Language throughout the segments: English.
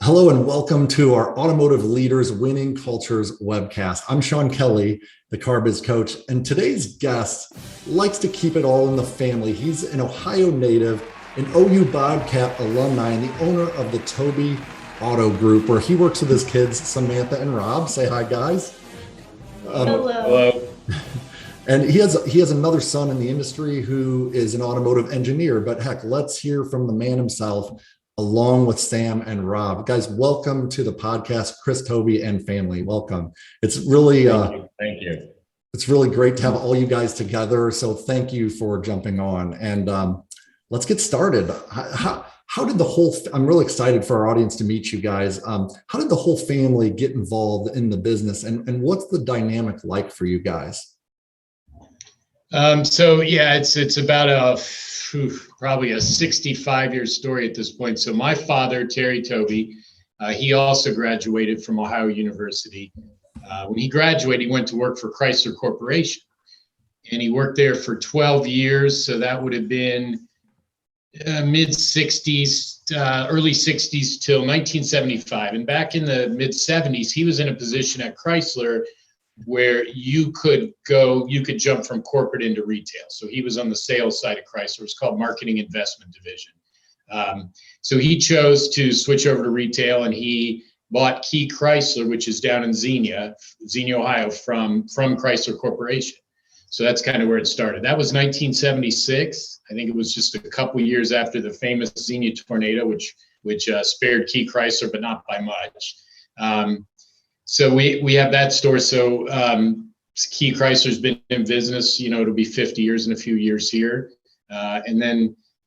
Hello and welcome to our Automotive Leaders Winning Cultures webcast. I'm Sean Kelley, the Car Biz Coach, and today's guest likes to keep it all in the family. He's an Ohio native, an OU Bobcat alumni, and the owner of the Tobey Auto Group, where he works with his kids, Samantha and Rob. Say hi, guys. Hello. And he has another son in the industry who is an automotive engineer. But heck, let's hear from the man himself, along with Sam and Rob. Guys, welcome to the podcast, Chris, Tobey, and family. Welcome. It's really Thank you. It's really great to have all you guys together. So thank you for jumping on. And let's get started. How did the whole? I'm really excited for our audience to meet you guys. How did the whole family get involved in the business, and what's the dynamic like for you guys? It's about probably a 65-year story at this point. So my father, Terry Tobey, he also graduated from Ohio University. When he graduated, he went to work for Chrysler Corporation, and he worked there for 12 years. So that would have been mid 60s, early 60s till 1975. And back in the mid 70s, he was in a position at Chrysler where you could jump from corporate into retail. So he was on the sales side of Chrysler. It's called Marketing Investment Division. So he chose to switch over to retail, and he bought Key Chrysler, which is down in Xenia, Ohio, from Chrysler Corporation. So that's kind of where it started. That was 1976. I think it was just a couple of years after the famous Xenia tornado, which spared Key Chrysler, but not by much. So we have that store. So Key Chrysler's been in business, it'll be 50 years in a few years here.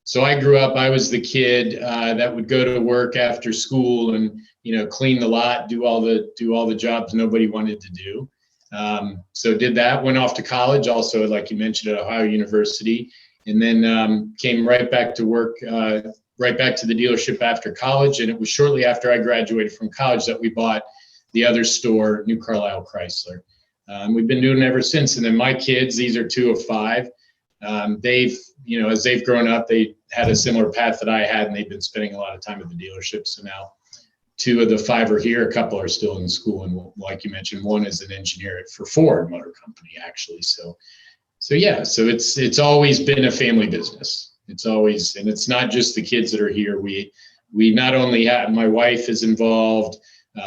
So I grew up, I was the kid that would go to work after school and, clean the lot, do all the jobs nobody wanted to do. So did that, went off to college, also, like you mentioned, at Ohio University, and then came right back to work, right back to the dealership after college. And it was shortly after I graduated from college that we bought the other store, New Carlisle Chrysler. We've been doing it ever since. And then my kids, these are 2 of 5. They've, as they've grown up, they had a similar path that I had, and they've been spending a lot of time at the dealership. So now 2 of the 5 are here. A couple are still in school. And like you mentioned, one is an engineer for Ford Motor Company, actually. So it's always been a family business. It's always, and it's not just the kids that are here. We not only have, my wife is involved.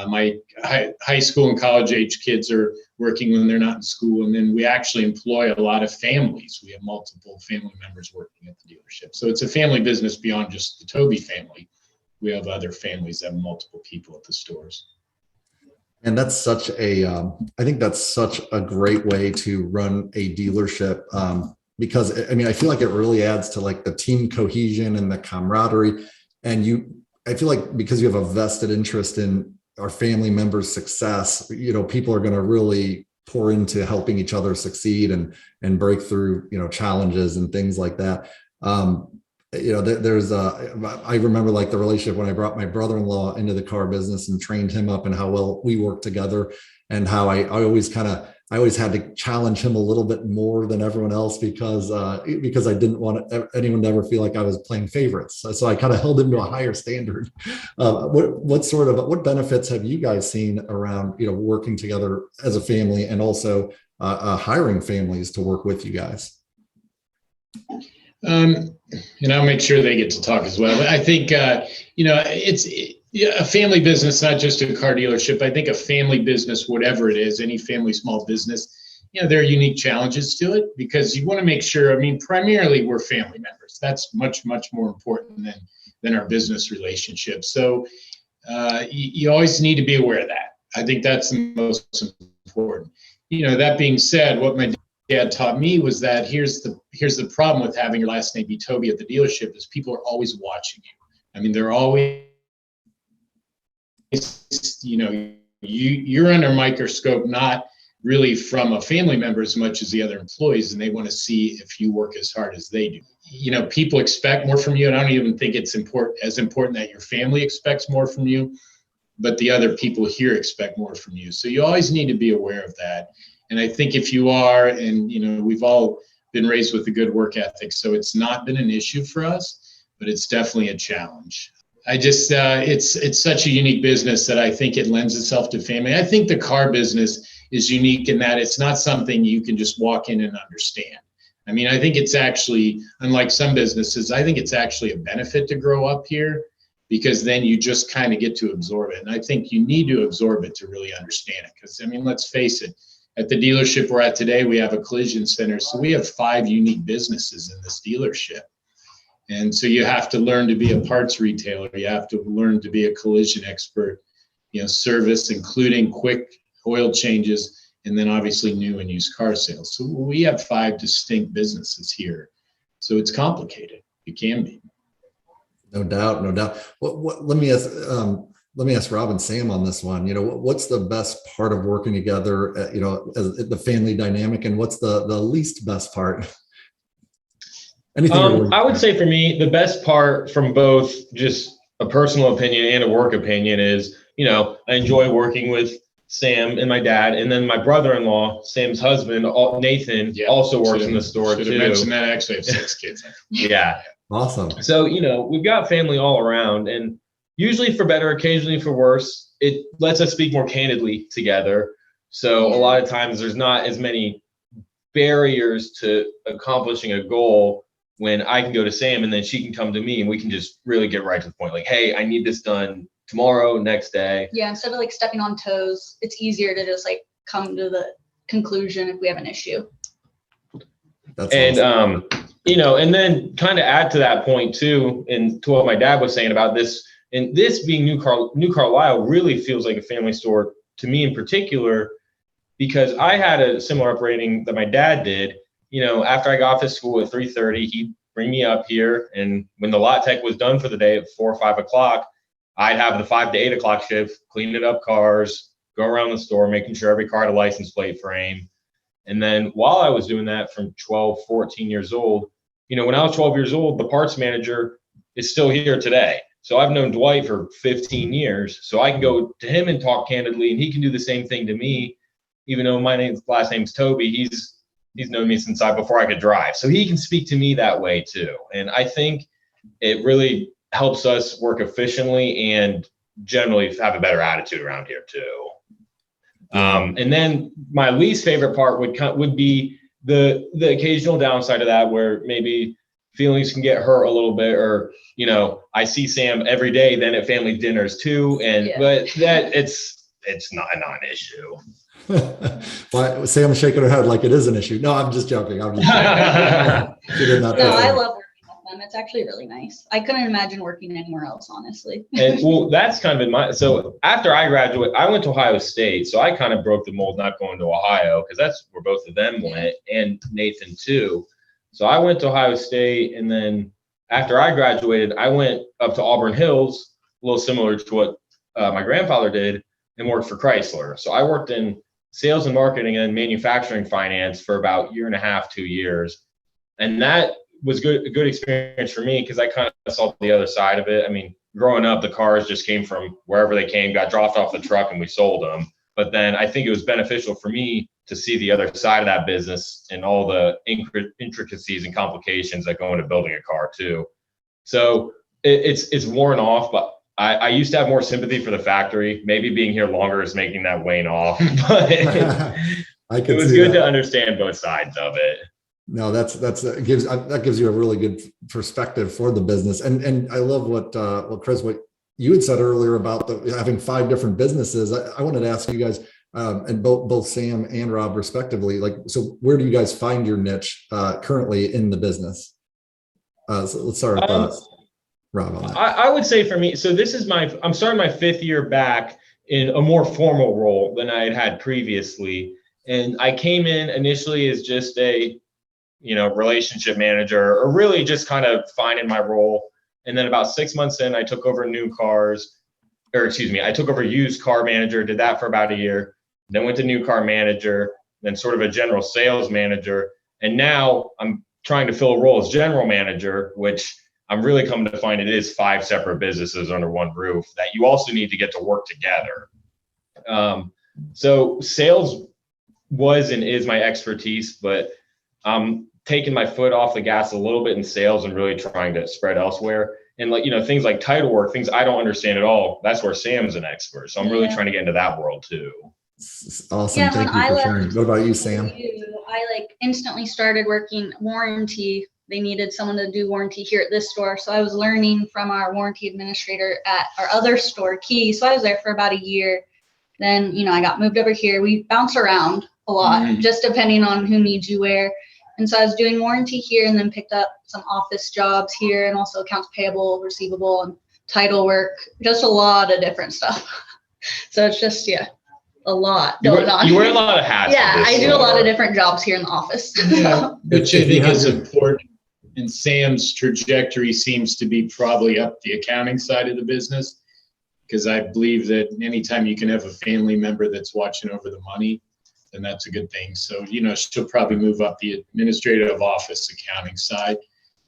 My high school and college age kids are working when they're not in school. And then we actually employ a lot of families. We have multiple family members working at the dealership. So it's a family business beyond just the Tobey family. We have other families that have multiple people at the stores. And that's I think that's such a great way to run a dealership, because I feel like it really adds to like the team cohesion and the camaraderie. And I feel like because you have a vested interest in our family members' success, people are going to really pour into helping each other succeed and break through, challenges and things like that. I remember like the relationship when I brought my brother-in-law into the car business and trained him up, and how well we worked together, and how I always had to challenge him a little bit more than everyone else because I didn't want anyone to ever feel like I was playing favorites. So I kind of held him to a higher standard. What benefits have you guys seen around, working together as a family, and also hiring families to work with you guys? And I'll make sure they get to talk as well. I think, it's a family business, not just a car dealership. I think a family business, whatever it is, any family small business, there are unique challenges to it, because you want to make sure, primarily we're family members. That's much, much more important than our business relationship. So you always need to be aware of that. I think that's the most important. That being said, what my dad taught me was that here's the problem with having your last name be Tobey at the dealership is people are always watching you. They're always, you're under microscope, not really from a family member as much as the other employees, and they want to see if you work as hard as they do. People expect more from you, and I don't even think it's as important that your family expects more from you, but the other people here expect more from you. So you always need to be aware of that. And I think if you are, and we've all been raised with a good work ethic, so it's not been an issue for us, but it's definitely a challenge. I just, it's such a unique business that I think it lends itself to family. I think the car business is unique in that it's not something you can just walk in and understand. I mean, I think it's actually, unlike some businesses, I think it's actually a benefit to grow up here, because then you just kind of get to absorb it. And I think you need to absorb it to really understand it. Because, I mean, let's face it, at the dealership we're at today, we have a collision center. So we have 5 unique businesses in this dealership. And so you have to learn to be a parts retailer. You have to learn to be a collision expert, service, including quick oil changes, and then obviously new and used car sales. So we have 5 distinct businesses here. So it's complicated. It can be. No doubt, no doubt. Let me ask Rob and Sam on this one. What's the best part of working together? As the family dynamic, and what's the least best part? Anything? I would say for me, the best part from both just a personal opinion and a work opinion is, I enjoy working with Sam and my dad, and then my brother-in-law, Sam's husband, Nathan, also works in the store too. Should have mentioned that. I actually have 6 kids. Yeah. Awesome. So, we've got family all around, and usually for better, occasionally for worse, it lets us speak more candidly together. So a lot of times there's not as many barriers to accomplishing a goal when I can go to Sam and then she can come to me and we can just really get right to the point. Like, hey, I need this done tomorrow, next day. Yeah, instead of like stepping on toes, it's easier to just like come to the conclusion if we have an issue. That's awesome. And then kind of add to that point too, and to what my dad was saying about this, and this being New Carlisle really feels like a family store to me in particular, because I had a similar upbringing that my dad did. After I got off of school at 3:30, he'd bring me up here, and when the lot tech was done for the day at 4 or 5 o'clock, I'd have the 5 to 8 o'clock shift, cleaning up cars, go around the store, making sure every car had a license plate frame. And then while I was doing that from 12, 14 years old, when I was 12 years old, the parts manager is still here today. So I've known Dwight for 15 years. So I can go to him and talk candidly, and he can do the same thing to me. Even though my last name's Tobey, he's known me since before I could drive. So he can speak to me that way too. And I think it really helps us work efficiently and generally have a better attitude around here too. And then my least favorite part would be the occasional downside of that, where maybe feelings can get hurt a little bit, or I see Sam every day, then at family dinners too, but that it's not an issue. Well, Sam's shaking her head like it is an issue. No, I'm just joking. No, I love working with them. It's actually really nice. I couldn't imagine working anywhere else, honestly. And well, that's kind of so after I graduated, I went to Ohio State. So I kind of broke the mold not going to Ohio, because that's where both of them went, and Nathan too. So I went to Ohio State, and then after I graduated, I went up to Auburn Hills, a little similar to what my grandfather did, and worked for Chrysler. So I worked in sales and marketing and manufacturing finance for about 1.5 to 2 years. And that was a good experience for me, because I kind of saw the other side of it. I mean, growing up, the cars just came from wherever they came, got dropped off the truck, and we sold them. But then I think it was beneficial for me to see the other side of that business and all the intricacies and complications that go into building a car too. So it's worn off, but I used to have more sympathy for the factory. Maybe being here longer is making that wane off, but it was good to understand both sides of it. No, that gives you a really good perspective for the business. And I love what Chris, what you had said earlier about having 5 different businesses. I wanted to ask you guys, and both Sam and Rob respectively, so where do you guys find your niche currently in the business? So let's start with Rob on that. I would say for me, so I'm starting my 5th year back in a more formal role than I had previously. And I came in initially as just a, relationship manager, or really just kind of finding my role. And then about 6 months in, I took over I took over used car manager, did that for about a year, then went to new car manager, then sort of a general sales manager. And now I'm trying to fill a role as general manager, which I'm really coming to find it is 5 separate businesses under one roof that you also need to get to work together. So sales was and is my expertise, but I'm taking my foot off the gas a little bit in sales and really trying to spread elsewhere. And like, things like title work, things I don't understand at all. That's where Sam's an expert. So I'm really Yeah. trying to get into that world too. Awesome. Yeah, Thank when you I for left sharing. What about you, Sam? I like instantly started working warranty. They needed someone to do warranty here at this store. So I was learning from our warranty administrator at our other store, Key. So I was there for about a year. Then, I got moved over here. We bounce around a lot, just depending on who needs you where. And so I was doing warranty here and then picked up some office jobs here and also accounts payable, receivable, and title work, just a lot of different stuff. So it's just, a lot going on. You wear a lot of hats. Yeah, I do a lot of different jobs here in the office. Yeah, which I think is important. And Sam's trajectory seems to be probably up the accounting side of the business, because I believe that anytime you can have a family member that's watching over the money, then that's a good thing. So, she'll probably move up the administrative office accounting side,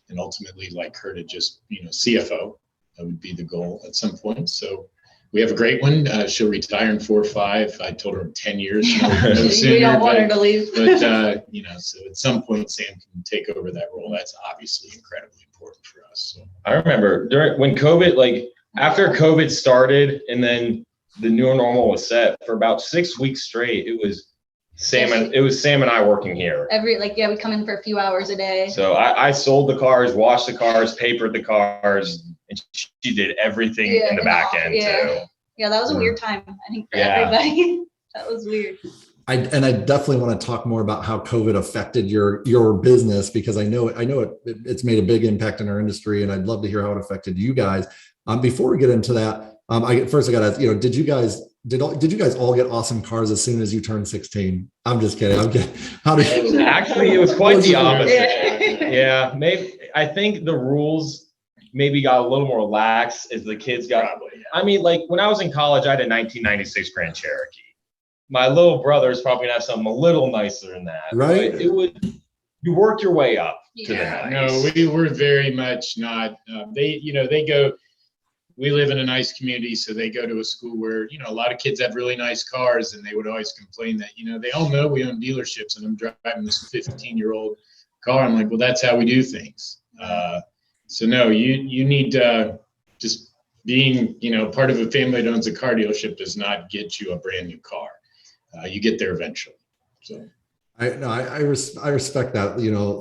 and ultimately like her to just, CFO. That would be the goal at some point. So we have a great one. She'll retire in 4 or 5. I told her 10 years. No sooner, we don't want her to leave. But, so at some point, Sam can take over that role. That's obviously incredibly important for us. So I remember when COVID, after COVID started and then the new normal was set for about 6 weeks straight, it was Sam and I working here. We come in for a few hours a day. So I sold the cars, washed the cars, papered the cars, and she did everything in the back end too. Yeah, that was a weird time, I think, for everybody. That was weird. I definitely want to talk more about how COVID affected your business, because I know it's made a big impact in our industry, and I'd love to hear how it affected you guys. Before we get into that, I got to ask, did you guys all get awesome cars as soon as you turned 16? I'm just kidding. Actually, it was quite the opposite. Yeah, maybe I think the rules maybe got a little more lax as the kids got. Probably, yeah. I mean, when I was in college, I had a 1996 Grand Cherokee. My little brother's probably gonna have something a little nicer than that. Right. You work your way up to the nice. No, we were very much not. They go. We live in a nice community, so they go to a school where, a lot of kids have really nice cars, and they would always complain that, they all know we own dealerships, and I'm driving this 15-year-old car. I'm like, well, that's how we do things. So no, you need just being, part of a family that owns a car dealership does not get you a brand new car. You get there eventually. So I respect that.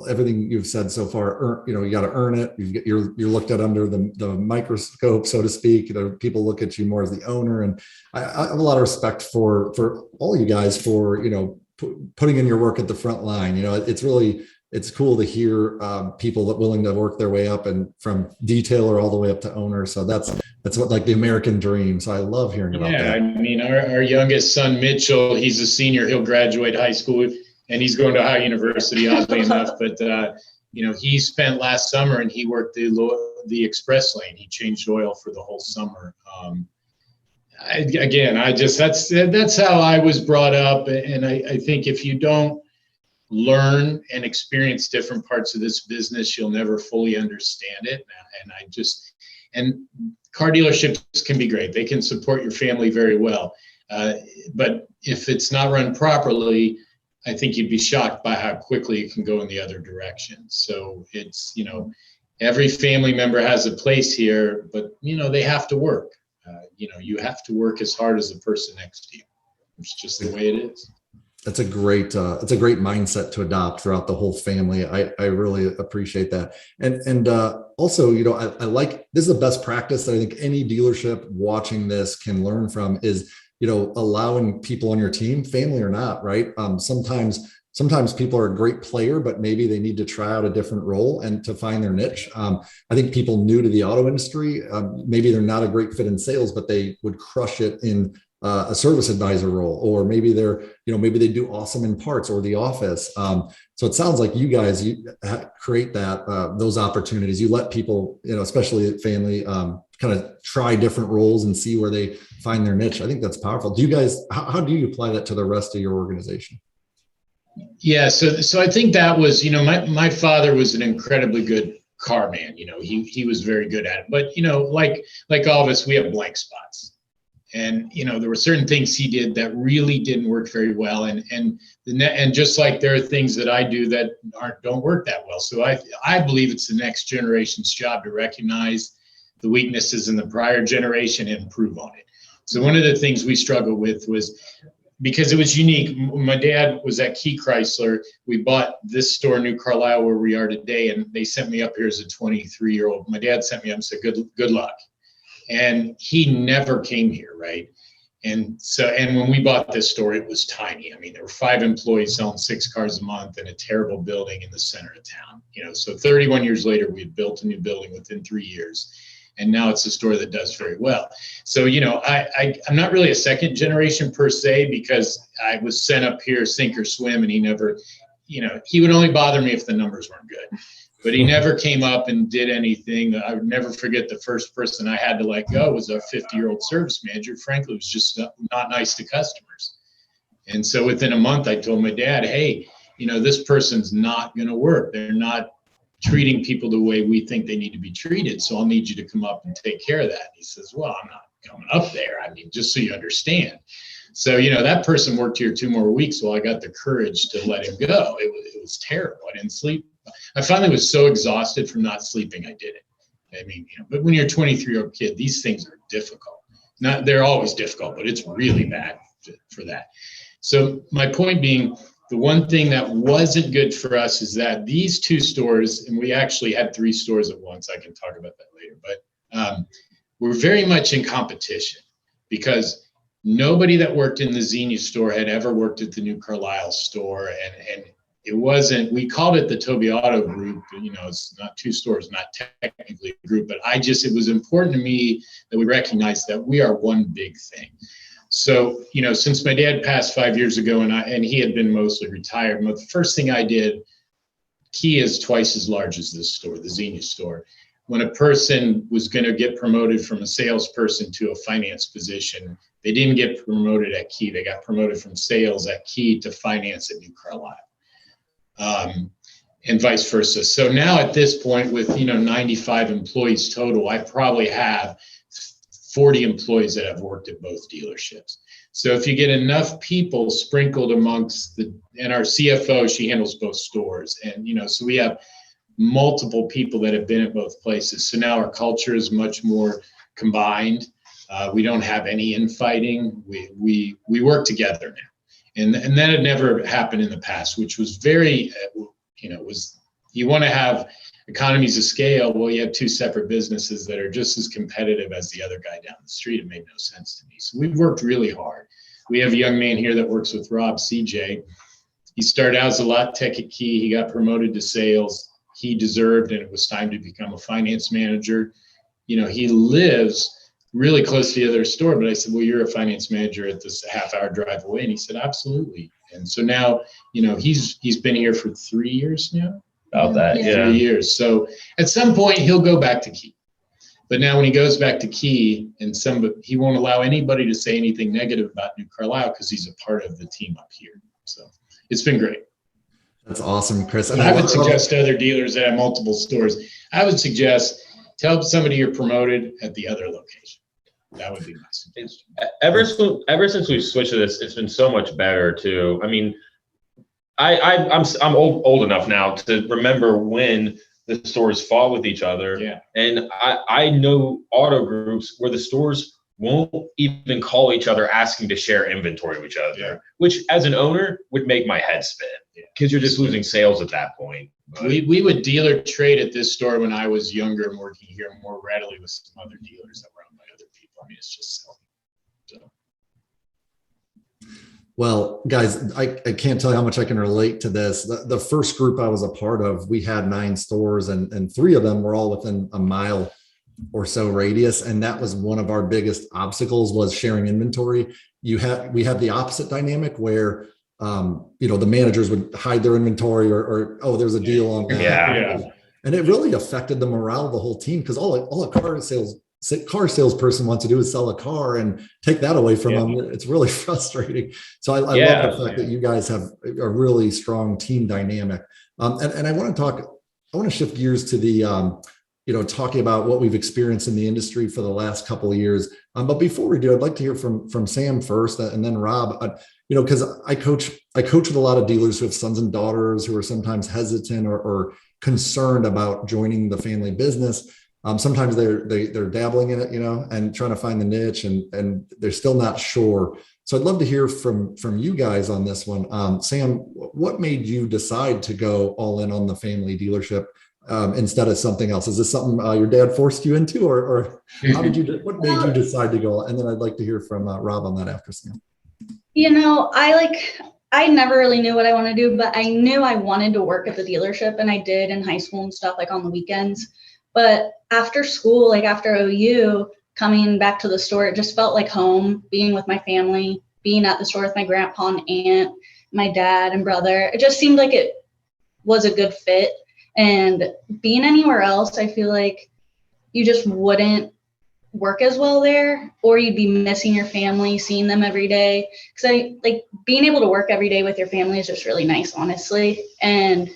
Everything you've said so far. You got to earn it. You're looked at under the microscope, so to speak. People look at you more as the owner, and I have a lot of respect for all you guys for putting in your work at the front line. It's cool to hear people that willing to work their way up, and from detailer all the way up to owner. So that's what the American dream. So I love hearing about that. I mean, our youngest son, Mitchell, he's a senior. He'll graduate high school, and he's going to Ohio University, oddly enough. But, he spent last summer, and he worked the express lane. He changed oil for the whole summer. That's how I was brought up. And I think if you don't learn and experience different parts of this business, you'll never fully understand it. And car dealerships can be great. They can support your family very well. But if it's not run properly, I think you'd be shocked by how quickly it can go in the other direction. So it's, every family member has a place here, but, they have to work. You have to work as hard as the person next to you. It's just the way it is. That's a great mindset to adopt throughout the whole family. I really appreciate that. And also, I like, this is the best practice that I think any dealership watching this can learn from is, allowing people on your team, family or not, right? Sometimes people are a great player, but maybe they need to try out a different role and to find their niche. I think people new to the auto industry, maybe they're not a great fit in sales, but they would crush it in a service advisor role, or maybe maybe they do awesome in parts or the office. So it sounds like you guys create those opportunities. You let people, especially family, kind of try different roles and see where they find their niche. I think that's powerful. Do you guys, how do you apply that to the rest of your organization? Yeah. So I think that was, my father was an incredibly good car man. He was very good at it, but like all of us, we have blank spots. And, there were certain things he did that really didn't work very well. And just like there are things that I do that don't work that well. So I believe it's the next generation's job to recognize the weaknesses in the prior generation and improve on it. So one of the things we struggled with was, because it was unique. My dad was at Key Chrysler. We bought this store, New Carlisle, where we are today, and they sent me up here as a 23-year-old. My dad sent me up and said, good luck. And he never came here, right? And when we bought this store, it was tiny. I mean, there were 5 employees selling 6 cars a month in a terrible building in the center of town. So 31 years later, we had built a new building within 3 years. And now it's a store that does very well. So, I'm not really a second generation per se, because I was sent up here sink or swim, and he never, he would only bother me if the numbers weren't good. But he never came up and did anything. I would never forget the first person I had to let go was a 50-year-old service manager. Frankly, was just not nice to customers. And so within a month, I told my dad, hey, this person's not going to work. They're not treating people the way we think they need to be treated. So I'll need you to come up and take care of that. And he says, well, I'm not coming up there. I mean, just so you understand. So, that person worked here 2 more weeks. Well, I got the courage to let him go. It was terrible. I didn't sleep. I finally was so exhausted from not sleeping, I did it. I mean, but when you're a 23-year-old kid, these things are difficult. They're always difficult, but it's really bad for that. So my point being, the one thing that wasn't good for us is that these 2 stores, and we actually had 3 stores at once. I can talk about that later, but we're very much in competition, because nobody that worked in the Xenia store had ever worked at the New Carlisle store. And it wasn't, we called it the Tobey Auto Group. It's not 2 stores, not technically a group, but it was important to me that we recognize that we are one big thing. So, since my dad passed 5 years ago, and he had been mostly retired, the first thing I did, Key is twice as large as this store, the Xenia store. When a person was going to get promoted from a salesperson to a finance position, they didn't get promoted at Key. They got promoted from sales at Key to finance at New Carlisle, and vice versa. So now at this point, with 95 employees total, I probably have 40 employees that have worked at both dealerships. So if you get enough people sprinkled amongst and our CFO, she handles both stores. And, so we have multiple people that have been at both places. So now our culture is much more combined. We don't have any infighting. We work together now. And that had never happened in the past, which was very, you want to have economies of scale. Well, you have 2 separate businesses that are just as competitive as the other guy down the street. It made no sense to me. So we've worked really hard. We have a young man here that works with Rob, CJ. He started out as a lot tech at Key. He got promoted to sales. He deserved, and it was time to become a finance manager. He lives really close to the other store, but I said, well, you're a finance manager at this half-hour drive away. And he said, absolutely. And so now, he's been here for 3 years now. About that, yeah. 3 years. So at some point he'll go back to Key. But now when he goes back to Key, and he won't allow anybody to say anything negative about New Carlisle, because he's a part of the team up here. So it's been great. That's awesome, Chris. And I would suggest to other dealers that have multiple stores, I would suggest tell somebody you're promoted at the other location. That would be my suggestion. Ever since we've switched to this, it's been so much better too. I mean, I'm old enough now to remember when the stores fought with each other. Yeah. And I know auto groups where the stores won't even call each other asking to share inventory with each other, Yeah. which as an owner would make my head spin, because you're just losing sales at that point. But We would dealer trade at this store when I was younger and working here more readily with some other dealers that were owned by other people. I mean, it's just silly. So. Well, guys, I can't tell you how much I can relate to this. The first group I was a part of, we had 9 stores, and 3 of them were all within a mile or so radius. And that was one of our biggest obstacles, was sharing inventory. We had the opposite dynamic where, the managers would hide their inventory or oh, there's a deal on that. Yeah. And it really affected the morale of the whole team, because all a car salesperson wants to do is sell a car, and take that away from them. It's really frustrating. So I love the fact that you guys have a really strong team dynamic. And I want to shift gears to the, talking about what we've experienced in the industry for the last couple of years. But before we do, I'd like to hear from Sam first, and then Rob, because I coach with a lot of dealers who have sons and daughters who are sometimes hesitant or concerned about joining the family business. Sometimes they're dabbling in it, and trying to find the niche, and they're still not sure. So I'd love to hear from you guys on this one. Sam, what made you decide to go all in on the family dealership instead of something else? Is this something your dad forced you into, or how did you? What made you decide to go? And then I'd like to hear from Rob on that after Sam. I never really knew what I want to do, but I knew I wanted to work at the dealership, and I did in high school and stuff, like on the weekends. But after school, like after OU, coming back to the store, it just felt like home, being with my family, being at the store with my grandpa and aunt, my dad and brother. It just seemed like it was a good fit. And being anywhere else, I feel like you just wouldn't work as well there, or you'd be missing your family, seeing them every day. Because I like being able to work every day with your family is just really nice, honestly. And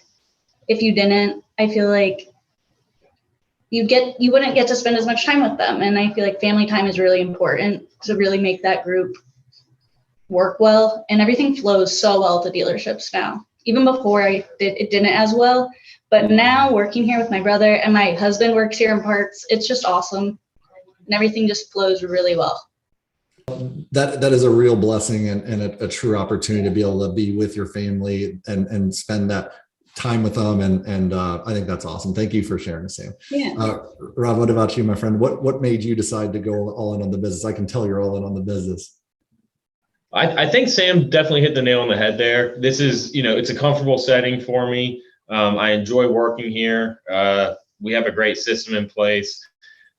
if you didn't, I feel like you wouldn't get to spend as much time with them. And I feel like family time is really important to really make that group work well. And everything flows so well to dealerships now. Even before it didn't as well. But now working here with my brother, and my husband works here in parts, it's just awesome. And everything just flows really well. That is a real blessing and a true opportunity to be able to be with your family and spend that time with them. And I think that's awesome. Thank you for sharing, Sam. Yeah. Rob, what about you, my friend? What made you decide to go all in on the business? I can tell you're all in on the business. I think Sam definitely hit the nail on the head there. This is, it's a comfortable setting for me. I enjoy working here. We have a great system in place.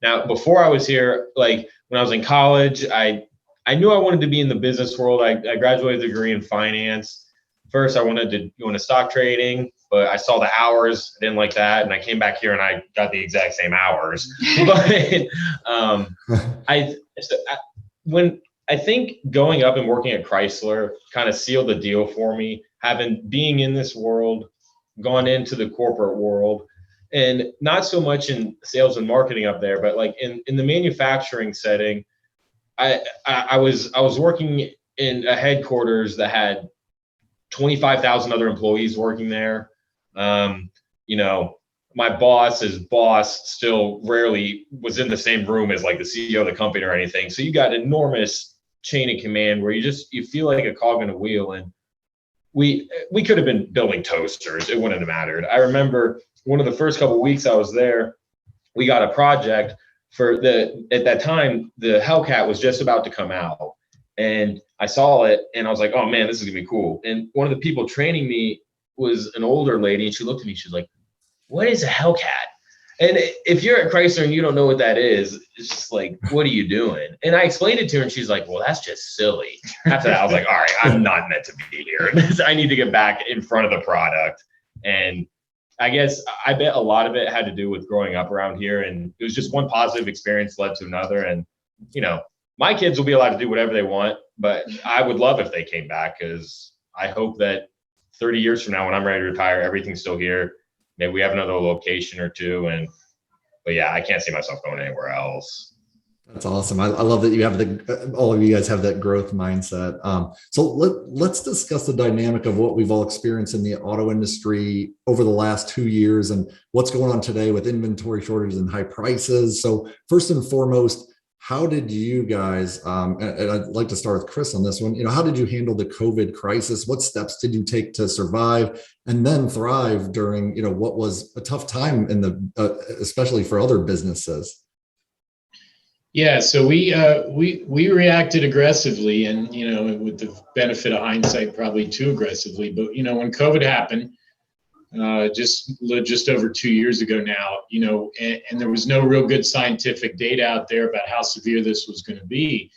Now, before I was here, like when I was in college, I knew I wanted to be in the business world. I graduated a degree in finance. First, I wanted to go into stock trading, but I saw the hours. I didn't like that. And I came back here and I got the exact same hours. But I think going up and working at Chrysler kind of sealed the deal for me, being in this world, gone into the corporate world, and not so much in sales and marketing up there, but like in the manufacturing setting, I was working in a headquarters that had 25,000 other employees working there. My boss's boss still rarely was in the same room as like the CEO of the company or anything. So you got enormous chain of command where you feel like a cog in a wheel. And we could have been building toasters. It wouldn't have mattered. I remember one of the first couple of weeks I was there, we got a project at that time, the Hellcat was just about to come out. And I saw it and I was like, oh man, this is gonna be cool. And one of the people training me was an older lady, and she looked at me, she was like, what is a Hellcat? And if you're at Chrysler and you don't know what that is, it's just like, what are you doing? And I explained it to her and she's like, well, that's just silly. After that, I was like, all right, I'm not meant to be here. I need to get back in front of the product. And I bet a lot of it had to do with growing up around here. And it was just one positive experience led to another. And, my kids will be allowed to do whatever they want, but I would love if they came back, because I hope that 30 years from now, when I'm ready to retire, everything's still here. Maybe we have another location or two. But yeah, I can't see myself going anywhere else. That's awesome. I love that you have all of you guys have that growth mindset. So let's discuss the dynamic of what we've all experienced in the auto industry over the last 2 years and what's going on today with inventory shortages and high prices. So first and foremost, how did you guys, and I'd like to start with Chris on this one, how did you handle the COVID crisis? What steps did you take to survive and then thrive during, what was a tough time especially for other businesses? Yeah, so we reacted aggressively, and with the benefit of hindsight, probably too aggressively. But when COVID happened, just over 2 years ago now, and there was no real good scientific data out there about how severe this was going to be.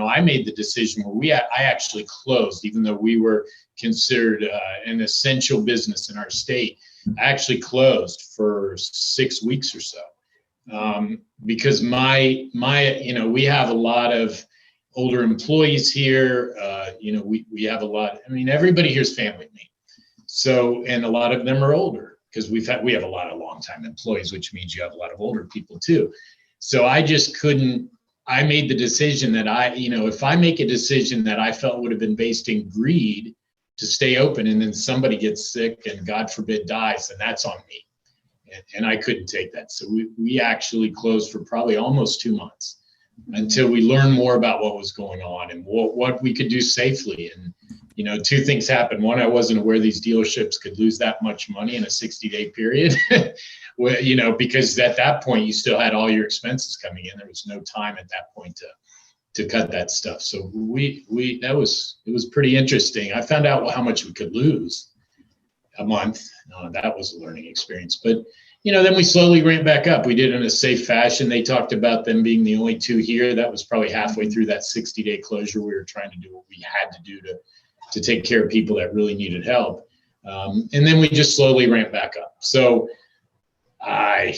I made the decision where I actually closed, even though we were considered an essential business in our state. I actually closed for 6 weeks or so. Because we have a lot of older employees here. We have a lot. Everybody here's family to me. So, and a lot of them are older because we have a lot of longtime employees, which means you have a lot of older people too. So I just couldn't. I made the decision that if I make a decision that I felt would have been based in greed to stay open, and then somebody gets sick and God forbid dies, then that's on me. And I couldn't take that. So we actually closed for probably almost 2 months until we learned more about what was going on and what we could do safely. And, you know, two things happened. One, I wasn't aware these dealerships could lose that much money in a 60-day period, you know, because at that point you still had all your expenses coming in. There was no time at that point to cut that stuff. So it was pretty interesting. I found out how much we could lose a month. That was a learning experience. But, you know, then we slowly ramped back up. We did it in a safe fashion. They talked about them being the only two here. That was probably halfway through that 60-day closure. We were trying to do what we had to do to take care of people that really needed help. And then we just slowly ramped back up. So I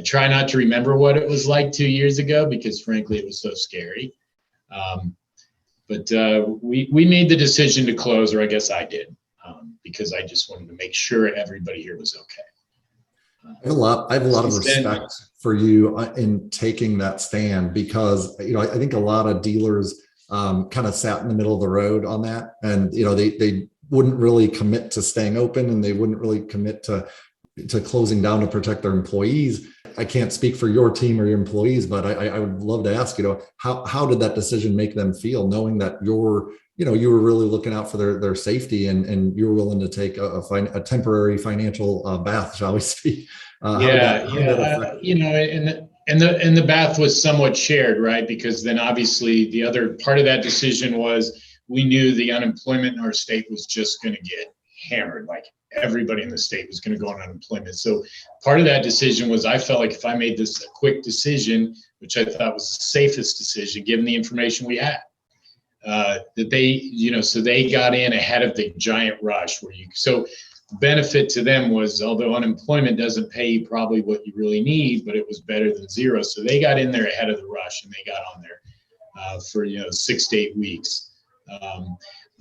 try not to remember what it was like 2 years ago because frankly, it was so scary. But we made the decision to close, or I guess I did, because I just wanted to make sure everybody here was okay. I have a lot of respect for you in taking that stand because, you know, I think a lot of dealers kind of sat in the middle of the road on that. And, you know, they wouldn't really commit to staying open and they wouldn't really commit to closing down to protect their employees. I can't speak for your team or your employees, but I would love to ask, you know, how did that decision make them feel knowing that you were really looking out for their safety and you were willing to take a temporary financial bath, shall we speak? You know, and the bath was somewhat shared, right? Because then obviously the other part of that decision was we knew the unemployment in our state was just going to get hammered. Like everybody in the state was going to go on unemployment. So part of that decision was I felt like if I made this a quick decision, which I thought was the safest decision, given the information we had, that they, you know, so they got in ahead of the giant rush so the benefit to them was, although unemployment doesn't pay you probably what you really need, but it was better than zero. So they got in there ahead of the rush and they got on there for, you know, 6 to 8 weeks.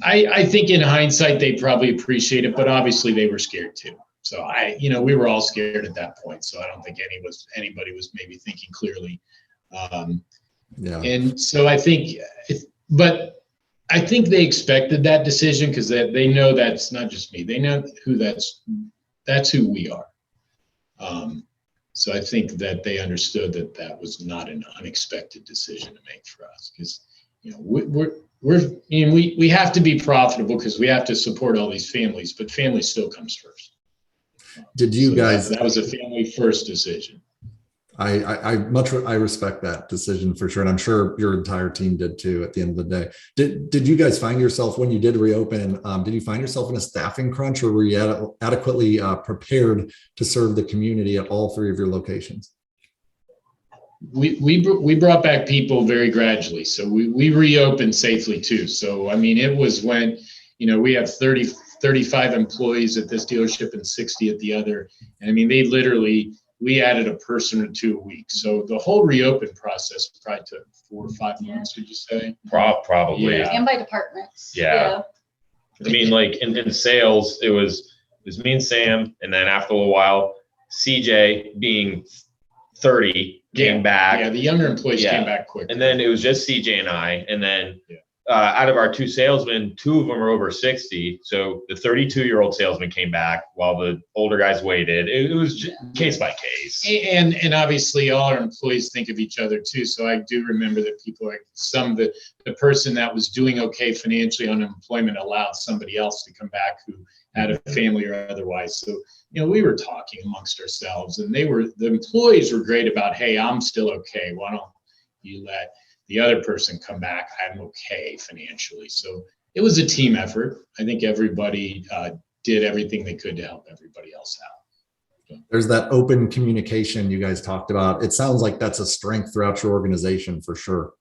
I think in hindsight, they probably appreciate it, but obviously they were scared too. So you know, we were all scared at that point. So I don't think anybody was maybe thinking clearly. And so I think, but I think they expected that decision because they know that's not just me. They know that's who we are. So I think that they understood that was not an unexpected decision to make for us because, you know, we have to be profitable because we have to support all these families, but family still comes first. Did you guys? That was a family first decision. I respect that decision for sure, and I'm sure your entire team did too. At the end of the day, did you guys find yourself when you did reopen? Did you find yourself in a staffing crunch, or were you adequately prepared to serve the community at all three of your locations? We brought back people very gradually, so we reopened safely too. So I mean, it was when, you know, we have 35 employees at this dealership and 60 at the other, and I mean we added a person or two a week. So the whole reopen process probably took 4 or 5 months, would you say? Probably. Yeah. And by departments. Yeah. I mean, like in sales, it was me and Sam, and then after a little while, CJ being 30 came back. Yeah, the younger employees came back quick. And then it was just CJ and I, and then out of our 2 salesmen, 2 of them are over 60. So the 32-year-old salesman came back while the older guys waited. It was just case by case. And obviously all our employees think of each other too. So I do remember that people like the person that was doing okay financially on unemployment allowed somebody else to come back who had a family or otherwise. So, you know, we were talking amongst ourselves, and the employees were great about, hey, I'm still okay. Why don't you let the other person come back? I'm okay financially. So it was a team effort. I think everybody did everything they could to help everybody else out. There's that open communication you guys talked about. It sounds like that's a strength throughout your organization for sure.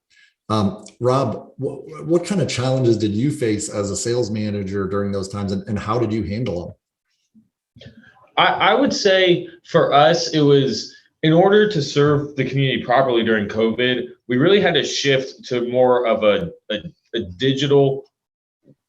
Rob, what kind of challenges did you face as a sales manager during those times, and how did you handle them? I would say for us, it was, in order to serve the community properly during COVID, we really had to shift to more of a digital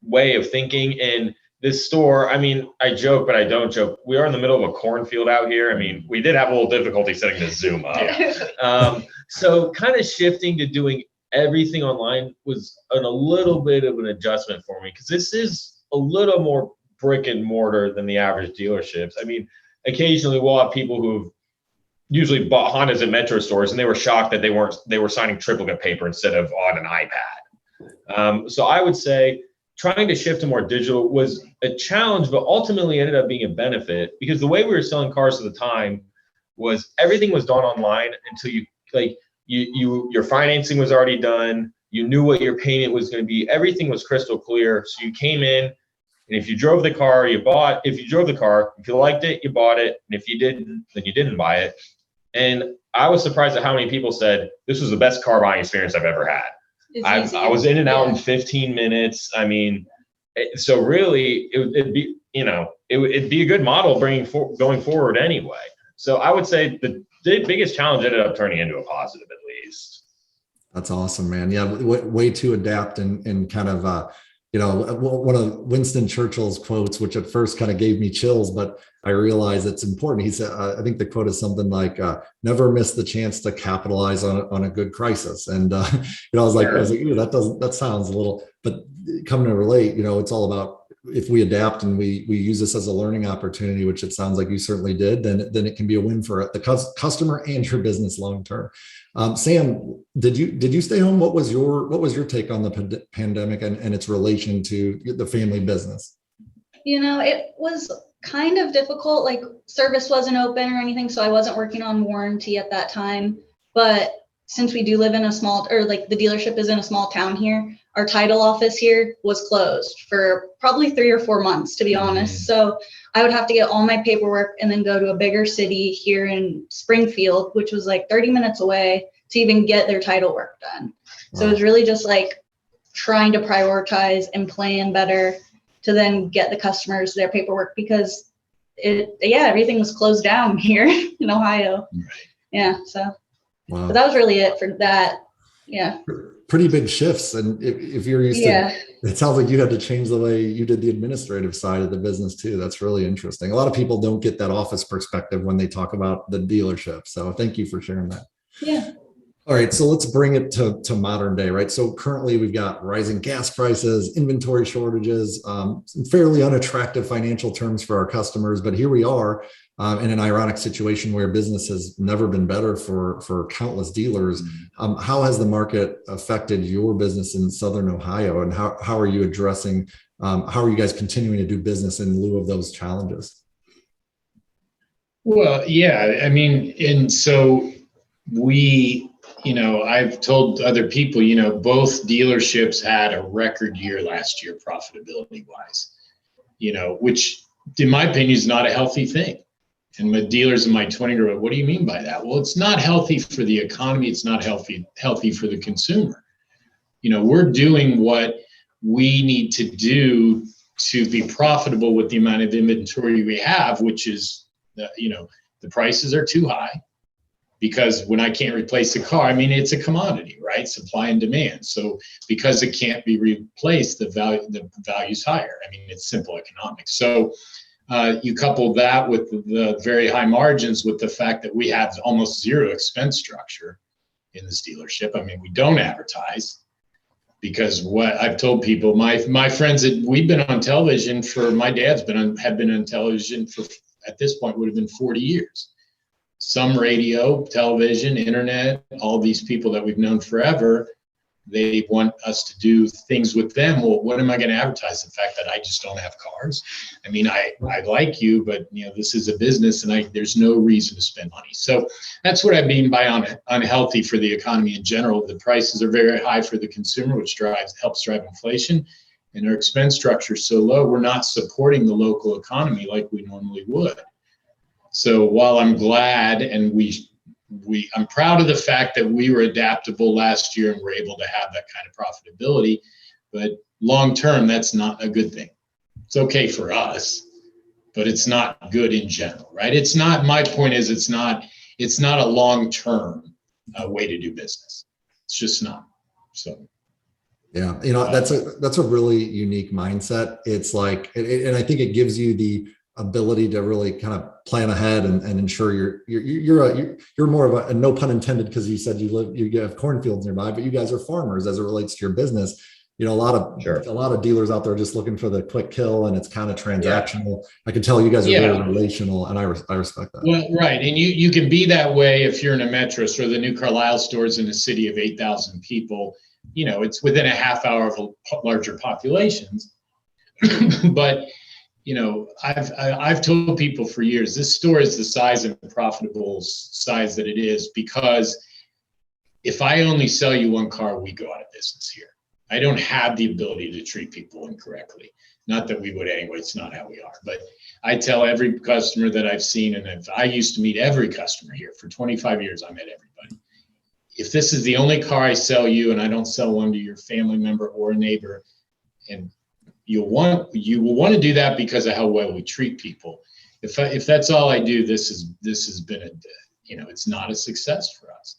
way of thinking. And this store, I mean, I joke, but I don't joke. We are in the middle of a cornfield out here. I mean, we did have a little difficulty setting the Zoom up. So kind of shifting to doing everything online was a little bit of an adjustment for me, because this is a little more brick and mortar than the average dealerships. I mean, occasionally we'll have people who've usually bought Hondas at Metro stores and they were shocked that they were signing triplicate paper instead of on an iPad. So I would say trying to shift to more digital was a challenge, but ultimately ended up being a benefit, because the way we were selling cars at the time was everything was done online until your financing was already done. You knew what your payment was going to be. Everything was crystal clear. So you came in, and if you drove the car, you bought. If you drove the car, if you liked it, you bought it. And if you didn't, then you didn't buy it. And I was surprised at how many people said this was the best car buying experience I've ever had. I was in and out in 15 minutes. I mean, so really, it'd be a good model going forward anyway. So I would say the biggest challenge ended up turning into a positive, at least. That's awesome, man. Yeah, way to adapt and kind of, one of Winston Churchill's quotes, which at first kind of gave me chills, but I realized it's important. He said, I think the quote is something like, never miss the chance to capitalize on a good crisis. And, I was like, ooh, that sounds a little, but coming to relate, it's all about, if we adapt and we use this as a learning opportunity, which it sounds like you certainly did, then it can be a win for the customer and your business long term. Sam, did you stay home? What was your take on the pandemic and its relation to the family business? It was kind of difficult. Like, service wasn't open or anything, so I wasn't working on warranty at that time. But since we do live in the dealership is in a small town here, our title office here was closed for probably 3 or 4 months, to be honest. So I would have to get all my paperwork and then go to a bigger city here in Springfield, which was like 30 minutes away, to even get their title work done. So it was really just like trying to prioritize and plan better to then get the customers their paperwork, because everything was closed down here in Ohio. Right. Yeah. So, but that was really it for that. Yeah. Pretty big shifts. And if you're used to, it sounds like you had to change the way you did the administrative side of the business too. That's really interesting. A lot of people don't get that office perspective when they talk about the dealership. So thank you for sharing that. Yeah. All right, so let's bring it to modern day, right? So currently we've got rising gas prices, inventory shortages, some fairly unattractive financial terms for our customers. But here we are in an ironic situation where business has never been better for countless dealers. How has the market affected your business in Southern Ohio, and how are you addressing, how are you guys continuing to do business in lieu of those challenges? Well, yeah, I mean, and so I've told other people, both dealerships had a record year last year, profitability wise, which in my opinion is not a healthy thing. And my dealers in my 20 are like, what do you mean by that? Well, it's not healthy for the economy. It's not healthy for the consumer. We're doing what we need to do to be profitable with the amount of inventory we have, which is, the prices are too high. Because when I can't replace a car, I mean, it's a commodity, right? Supply and demand. So because it can't be replaced, the value's higher. I mean, it's simple economics. So you couple that with the very high margins with the fact that we have almost zero expense structure in this dealership. I mean, we don't advertise, because what I've told people, my friends, that we've been on television for, my dad's had been on television for, at this point, would have been 40 years. Some radio, television, internet, all these people that we've known forever, they want us to do things with them. Well, what am I going to advertise? The fact that I just don't have cars? I mean, I like you, but this is a business, and there's no reason to spend money. So that's what I mean by unhealthy for the economy in general. The prices are very high for the consumer, which helps drive inflation, and our expense structure is so low, we're not supporting the local economy like we normally would. So while I'm glad and I'm proud of the fact that we were adaptable last year and were able to have that kind of profitability, but long term, that's not a good thing. It's okay for us, but it's not good in general, right? It's not, my point is, it's not a long-term way to do business. It's just not. So. Yeah, that's a really unique mindset. It's like, and I think it gives you the ability to really kind of plan ahead and ensure you're more of a, no pun intended, because you said you have cornfields nearby, but you guys are farmers as it relates to your business. a lot of dealers out there just looking for the quick kill, and it's kind of transactional. I can tell you guys are very relational, and I respect that. Well, right. And you can be that way if you're in a Metros or the New Carlisle stores in a city of 8,000 people. It's within a half hour of larger populations. But, I've told people for years, this store is the size and profitable size that it is, because if I only sell you one car, we go out of business here. I don't have the ability to treat people incorrectly. Not that we would anyway, it's not how we are. But I tell every customer that I've seen, and I used to meet every customer here for 25 years, I met everybody. If this is the only car I sell you and I don't sell one to your family member or a neighbor, and you will want to do that because of how well we treat people. If that's all I do, this has been it's not a success for us.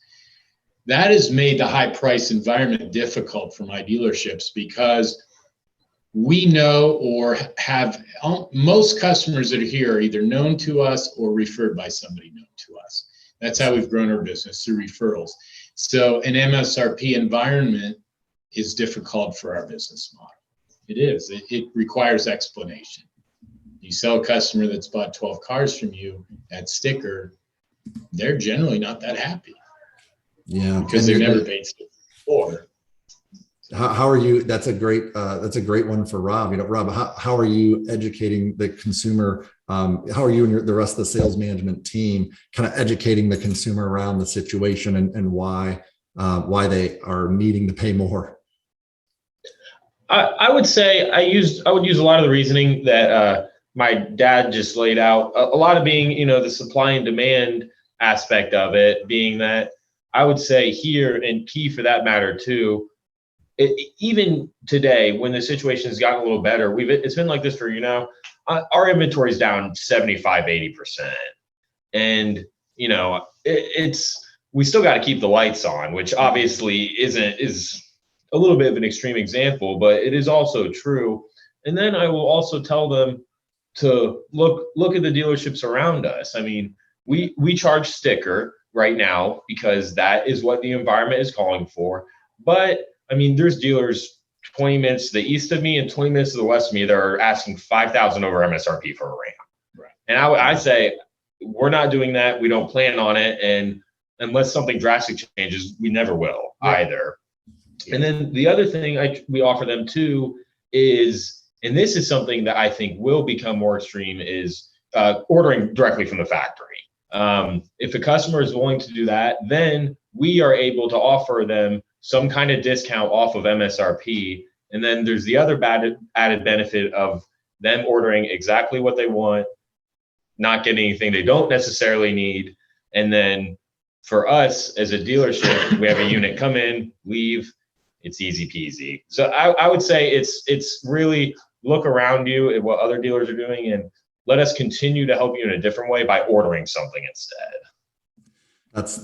That has made the high price environment difficult for my dealerships, because we know or have most customers that are here are either known to us or referred by somebody known to us. That's how we've grown our business, through referrals. So an MSRP environment is difficult for our business model. It is. It requires explanation. You sell a customer that's bought 12 cars from you at sticker, they're generally not that happy. Yeah, because they've never paid before. How are you? That's a great one for Rob. Rob, how are you educating the consumer? How are you and the rest of the sales management team kind of educating the consumer around the situation and why they are needing to pay more? I would say I would use a lot of the reasoning that my dad just laid out. A lot of being, the supply and demand aspect of it, being that I would say here, and key for that matter too, even today when the situation has gotten a little better, it's been like this for our inventory is down 75-80%, and we still got to keep the lights on, which obviously is a little bit of an extreme example, but it is also true. And then I will also tell them to look at the dealerships around us. I mean, we charge sticker right now because that is what the environment is calling for. But I mean, there's dealers 20 minutes to the east of me and 20 minutes to the west of me that are asking $5,000 over MSRP for a Ram. Right. And I say, we're not doing that. We don't plan on it. And unless something drastic changes, we never will either. Yeah. And then the other thing we offer them too is, and this is something that I think will become more extreme, is ordering directly from the factory. If the customer is willing to do that, then we are able to offer them some kind of discount off of MSRP. And then there's the other added benefit of them ordering exactly what they want, not getting anything they don't necessarily need. And then for us as a dealership, we have a unit come in, leave, it's easy peasy. So I would say it's really look around you at what other dealers are doing and let us continue to help you in a different way by ordering something instead.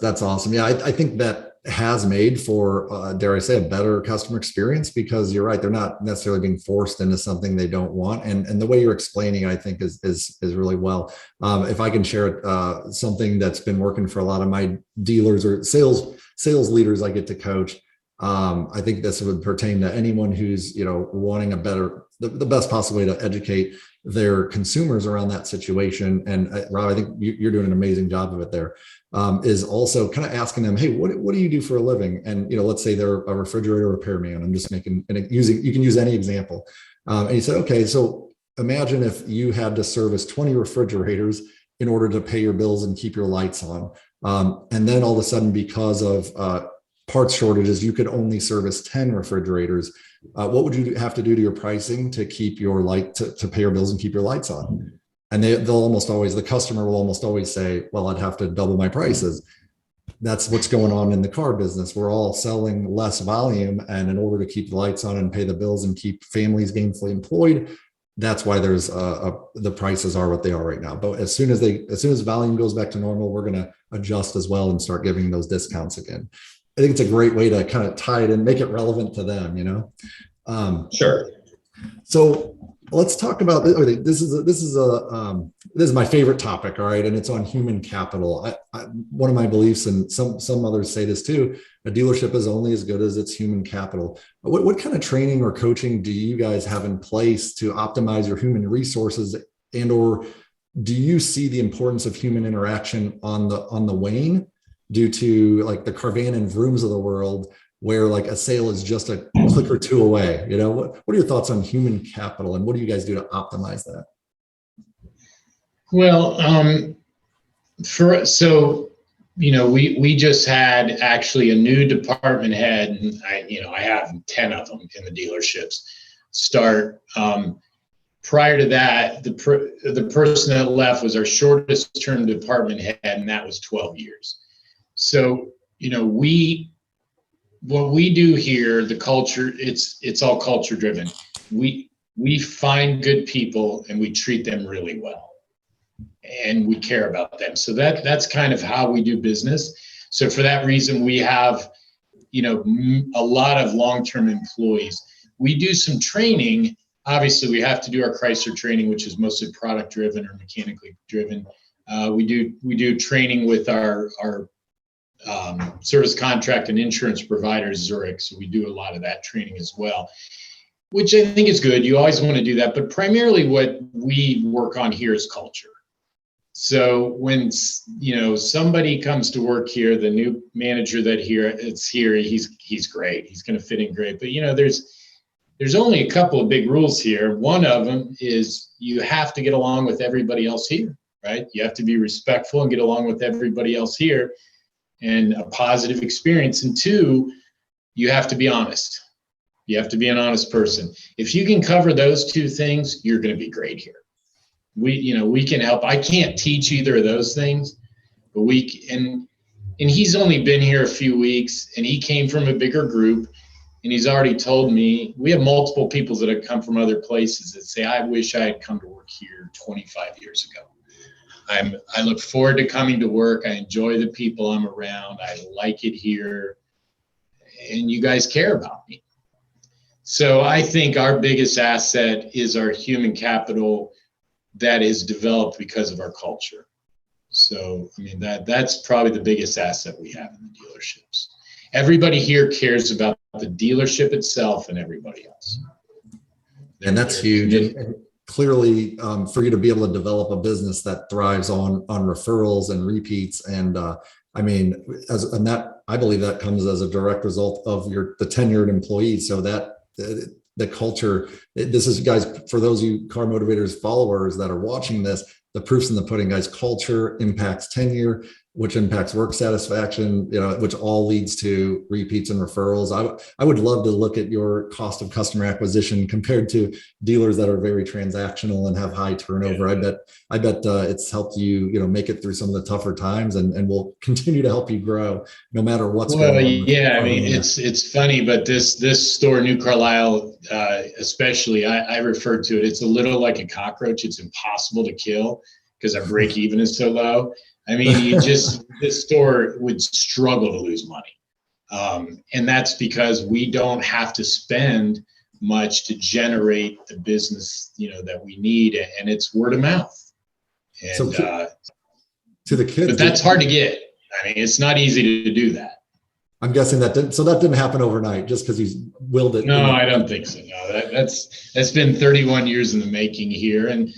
That's awesome. Yeah, I think that has made for, dare I say, a better customer experience, because you're right, they're not necessarily being forced into something they don't want. And the way you're explaining, I think is really well. If I can share something that's been working for a lot of my dealers or sales leaders I get to coach, I think this would pertain to anyone who's wanting the best possible way to educate their consumers around that situation. And Rob, I think you're doing an amazing job of it there. Is also kind of asking them, hey, what do you do for a living? And let's say they're a refrigerator repairman. I'm just making you can use any example. And he said, okay, so imagine if you had to service 20 refrigerators in order to pay your bills and keep your lights on. And then all of a sudden, because of parts shortages, you could only service 10 refrigerators. What would you have to do to your pricing to keep your to pay your bills and keep your lights on? And the customer will almost always say, well, I'd have to double my prices. That's what's going on in the car business. We're all selling less volume. And in order to keep the lights on and pay the bills and keep families gainfully employed, that's why there's the prices are what they are right now. But as soon as volume goes back to normal, we're going to adjust as well and start giving those discounts again. I think it's a great way to kind of tie it and make it relevant to them, Sure. So let's talk about this. Okay, this is my favorite topic. All right. And it's on human capital. One of my beliefs, and some others say this too, a dealership is only as good as its human capital. What kind of training or coaching do you guys have in place to optimize your human resources, and or do you see the importance of human interaction on the wane due to like the Carvana and Vrooms of the world, where like a sale is just a click or two away? You know, what are your thoughts on human capital, and what do you guys do to optimize that? Well, we just had actually a new department head, and I have 10 of them in the dealerships start. Prior to that, the person that left was our shortest term department head, and that was 12 years. So, what we do here, the culture, it's all culture driven. We find good people and we treat them really well, and we care about them. So that's kind of how we do business. So for that reason, we have, a lot of long-term employees. We do some training. Obviously, we have to do our Chrysler training, which is mostly product driven or mechanically driven. We do training with our service contract and insurance provider, Zurich. So we do a lot of that training as well, which I think is good. You always want to do that. But primarily what we work on here is culture. So when, somebody comes to work here, the new manager he's great. He's going to fit in great. But, there's only a couple of big rules here. One of them is you have to get along with everybody else here, right? You have to be respectful and get along with everybody else here, and a positive experience. And two, you have to be honest. You have to be an honest person. If you can cover those two things, you're going to be great here. We can help. I can't teach either of those things, but and he's only been here a few weeks, and he came from a bigger group, and he's already told me, we have multiple people that have come from other places that say, I wish I had come to work here 25 years ago. I look forward to coming to work. I enjoy the people I'm around. I like it here. And you guys care about me. So I think our biggest asset is our human capital that is developed because of our culture. So, that's probably the biggest asset we have in the dealerships. Everybody here cares about the dealership itself and everybody else. And that's huge. And clearly, for you to be able to develop a business that thrives on referrals and repeats, and I believe that comes as a direct result of the tenured employees. So that the culture, this is, guys, for those of you Car Motivators followers that are watching this, the proof's in the pudding, guys. Culture impacts tenure, which impacts work satisfaction, which all leads to repeats and referrals. I would love to look at your cost of customer acquisition compared to dealers that are very transactional and have high turnover. Yeah. I bet it's helped you, make it through some of the tougher times, and will continue to help you grow no matter what's going on. Yeah, it's funny, but this store, New Carlisle, especially, I refer to it. It's a little like a cockroach. It's impossible to kill because our break even is so low. This store would struggle to lose money. And that's because we don't have to spend much to generate the business, that we need. And it's word of mouth. And so to the kids, but that's hard to get. It's not easy to do that. I'm guessing that didn't happen overnight just because he's willed it. No, I don't think so. No, that's been 31 years in the making here. And,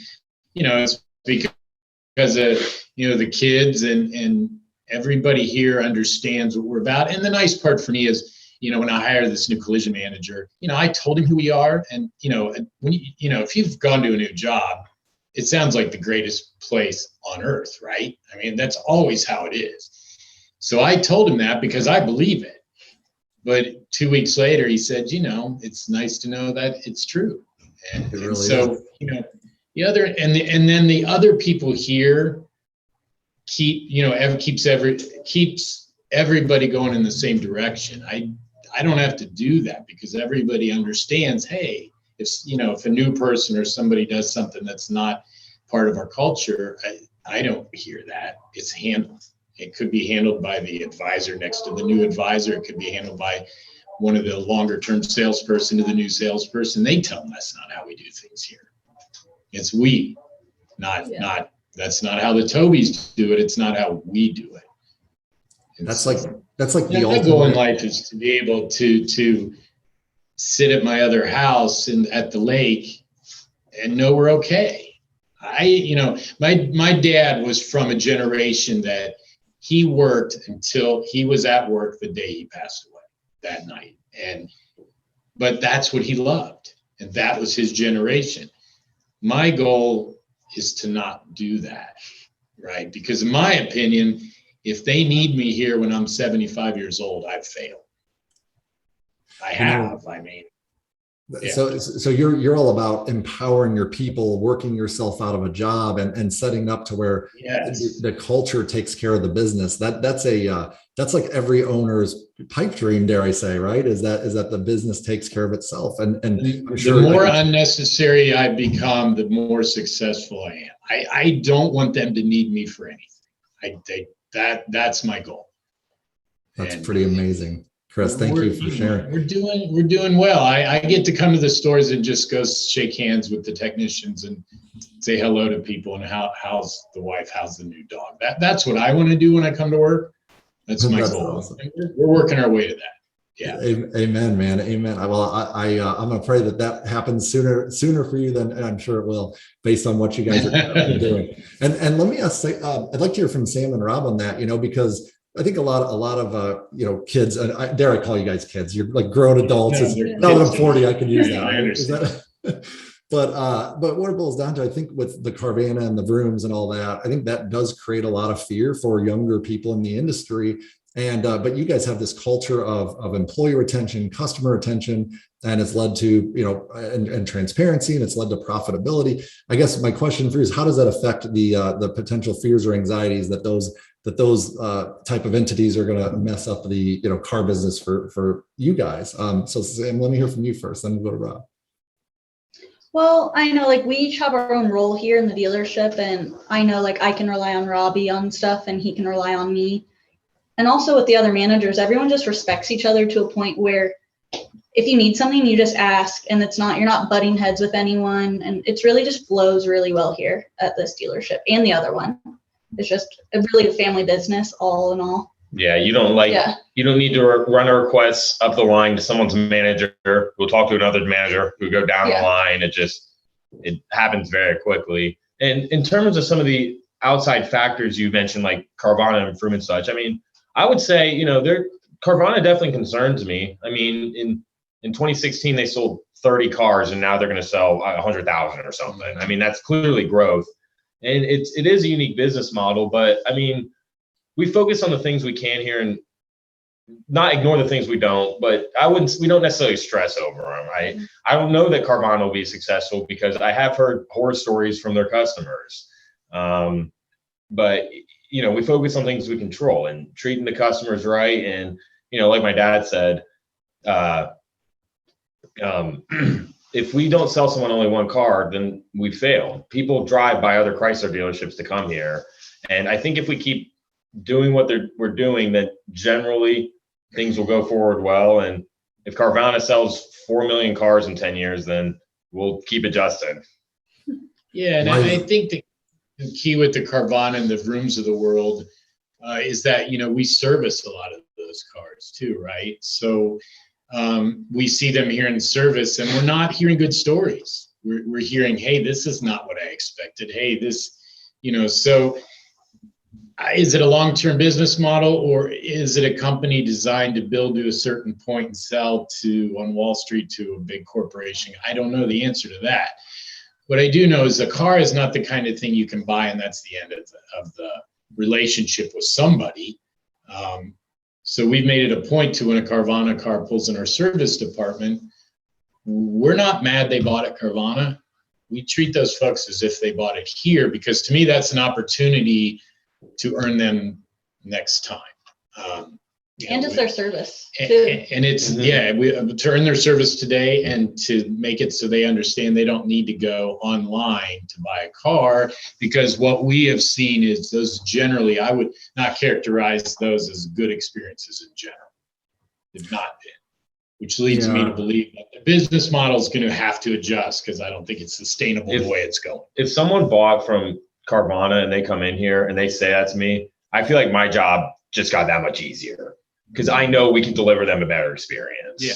it's because of, the kids and everybody here understands what we're about. And the nice part for me is, when I hired this new collision manager, I told him who we are. And, when if you've gone to a new job, it sounds like the greatest place on earth, right? That's always how it is. So I told him that because I believe it. But 2 weeks later, he said, it's nice to know that it's true. And, really so, is. Then the other people here keeps everybody going in the same direction. I don't have to do that because everybody understands, hey, if a new person or somebody does something that's not part of our culture, I don't hear that. It's handled. It could be handled by the advisor next to the new advisor. It could be handled by one of the longer term salesperson to the new salesperson. They tell them that's not how we do things here. It's we, not, that's not how the Tobeys do it. It's not how we do it. That's like the my goal in ultimate. life is to be able to sit at my other house and at the lake and know we're okay. My dad was from a generation that he worked until he was at work the day he passed away that night. But that's what he loved. And that was his generation. My goal is to not do that, right? Because in my opinion, if they need me here when I'm 75 years old, I've failed. I have, yeah. So you're all about empowering your people, working yourself out of a job, and setting up to where the culture takes care of the business. That's like every owner's pipe dream, dare I say, right? Is that the business takes care of itself. And I'm sure the more unnecessary I become, the more successful I am. I don't want them to need me for anything. That's my goal. That's pretty amazing. Chris, thank you for sharing. We're doing well. I get to come to the stores and just go shake hands with the technicians and say hello to people and how's the wife, how's the new dog. That's what I want to do when I come to work. That's my goal. Awesome. We're working our way to that. Yeah. Amen, man. Amen. Well, I'm gonna pray that happens sooner for you than I'm sure it will, based on what you guys are doing. And let me ask, I'd like to hear from Sam and Rob on that, because I think a lot of kids, and I dare I call you guys kids, you're like grown adults. Now that I'm 40, I can use that. I understand. But what it boils down to, I think with the Carvana and the brooms and all that, I think that does create a lot of fear for younger people in the industry. And but you guys have this culture of employee retention, customer retention, and it's led to and transparency, and it's led to profitability. I guess my question for you is, how does that affect the potential fears or anxieties that those type of entities are going to mess up the car business for you guys? So Sam, let me hear from you first, then we'll go to Rob. Well, I know we each have our own role here in the dealership, and I know I can rely on Robby on stuff and he can rely on me. And also with the other managers, everyone just respects each other to a point where if you need something, you just ask, and you're not butting heads with anyone. And it's really just flows really well here at this dealership and the other one. It's just really a family business all in all. Yeah, you don't need to run a request up the line to someone's manager who'll talk to another manager who go down the line. It happens very quickly. And in terms of some of the outside factors you mentioned, like Carvana and Froome and such, I would say, Carvana definitely concerns me. In 2016, they sold 30 cars and now they're going to sell 100,000 or something. That's clearly growth. And it is a unique business model, but we focus on the things we can here and not ignore the things we don't, but we don't necessarily stress over them, right? I don't know that Carvana will be successful because I have heard horror stories from their customers. But we focus on things we control and treating the customers right. And, like my dad said, if we don't sell someone only one car, then we fail. People drive by other Chrysler dealerships to come here. And I think if we keep doing what we're doing, then generally things will go forward well. And if Carvana sells 4 million cars in 10 years, then we'll keep adjusting. Yeah, and I think the key with the Carvana and the Vrooms of the world is that, we service a lot of those cars too, right? So we see them here in service and we're not hearing good stories. We're hearing, hey, this is not what I expected. Hey, this, so is it a long-term business model or is it a company designed to build to a certain point and sell on Wall Street to a big corporation? I don't know the answer to that. What I do know is a car is not the kind of thing you can buy and that's the end of the relationship with somebody. So we've made it a point to when a Carvana car pulls in our service department, we're not mad they bought at Carvana. We treat those folks as if they bought it here, because to me, that's an opportunity to earn them next time. And just their service too. And it's, to earn their service today and to make it so they understand they don't need to go online to buy a car, because what we have seen is those generally, I would not characterize those as good experiences in general. They've not been. which leads me to believe that the business model is going to have to adjust because I don't think it's sustainable the way it's going. If someone bought from Carvana and they come in here and they say that to me, I feel like my job just got that much easier because I know we can deliver them a better experience. Yeah.